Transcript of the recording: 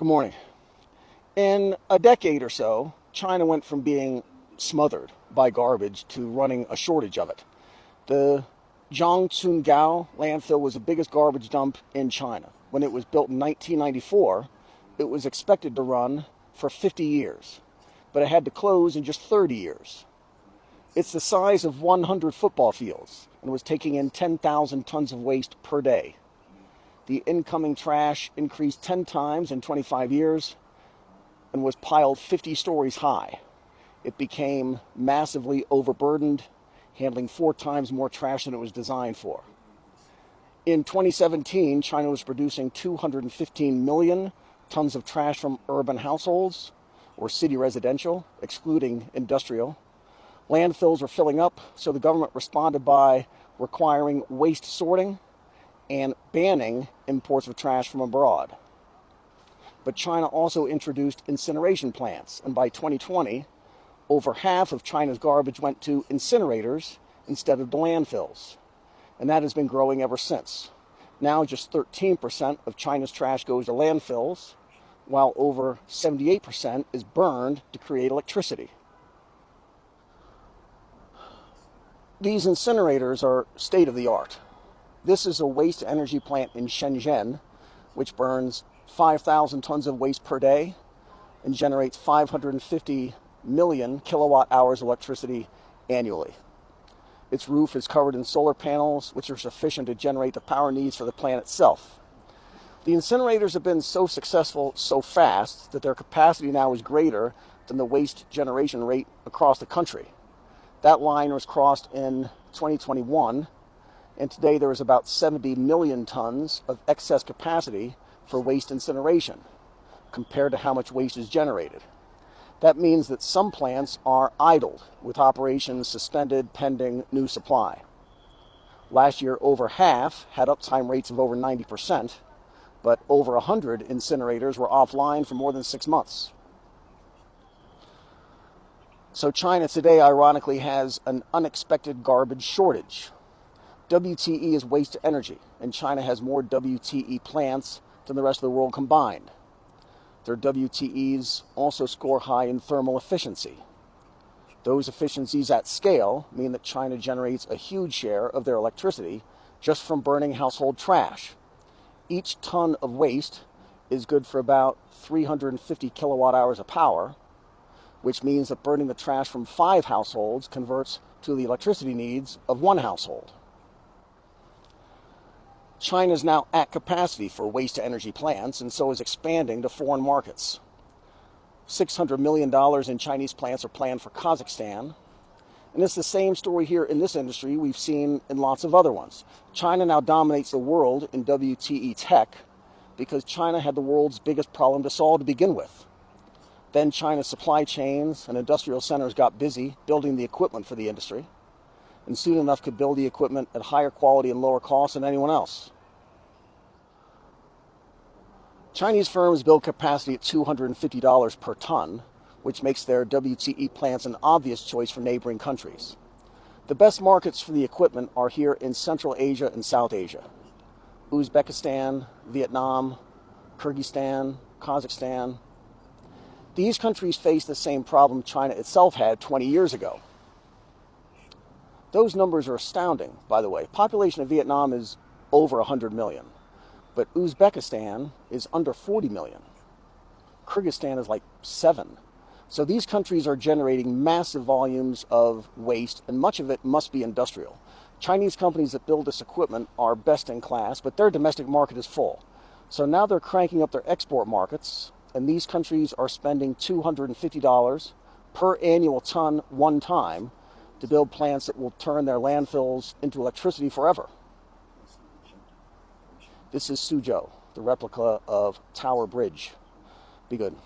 Good morning. In a decade or so, China went from being smothered by garbage to running a shortage of it. The Zhangcungao landfill was the biggest garbage dump in China. When it was built in 1994, it was expected to run for 50 years, but it had to close in just 30 years. It's the size of 100 football fields and was taking in 10,000 tons of waste per day. The incoming trash increased 10 times in 25 years and was piled 50 stories high. It became massively overburdened, handling 4 times more trash than it was designed for. In 2017, China was producing 215 million tons of trash from urban households or city residential, excluding industrial. Landfills were filling up, so the government responded by requiring waste sorting and banning imports of trash from abroad. But China also introduced incineration plants, and by 2020, over half of China's garbage went to incinerators instead of the landfills. And that has been growing ever since. Now just 13% of China's trash goes to landfills, while over 78% is burned to create electricity. These incinerators are state of the art. This is a waste energy plant in Shenzhen, which burns 5,000 tons of waste per day and generates 550 million kilowatt hours of electricity annually. Its roof is covered in solar panels, which are sufficient to generate the power needs for the plant itself. The incinerators have been so successful so fast that their capacity now is greater than the waste generation rate across the country. That line was crossed in 2021, and today there is about 70 million tons of excess capacity for waste incineration compared to how much waste is generated. That means that some plants are idled, with operations suspended pending new supply. Last year, over half had uptime rates of over 90%, but over 100 incinerators were offline for more than 6 months. So China today, ironically, has an unexpected garbage shortage. WTE is waste to energy, and China has more WTE plants than the rest of the world combined. Their WTEs also score high in thermal efficiency. Those efficiencies at scale mean that China generates a huge share of their electricity just from burning household trash. Each ton of waste is good for about 350 kilowatt hours of power, which means that burning the trash from 5 households converts to the electricity needs of 1 household. China is now at capacity for waste-to-energy plants and so is expanding to foreign markets. $600 million in Chinese plants are planned for Kazakhstan. And it's the same story here in this industry we've seen in lots of other ones. China now dominates the world in WTE tech because China had the world's biggest problem to solve to begin with. Then China's supply chains and industrial centers got busy building the equipment for the industry, and soon enough could build the equipment at higher quality and lower cost than anyone else. Chinese firms build capacity at $250 per ton, which makes their WTE plants an obvious choice for neighboring countries. The best markets for the equipment are here in Central Asia and South Asia: Uzbekistan, Vietnam, Kyrgyzstan, Kazakhstan. These countries face the same problem China itself had 20 years ago. Those numbers are astounding, by the way. Population of Vietnam is over 100 million, but Uzbekistan is under 40 million. Kyrgyzstan is like 7. So these countries are generating massive volumes of waste, and much of it must be industrial. Chinese companies that build this equipment are best in class, but their domestic market is full. So now they're cranking up their export markets, and these countries are spending $250 per annual ton one time to build plants that will turn their landfills into electricity forever. This is Suzhou, the replica of Tower Bridge. Be good.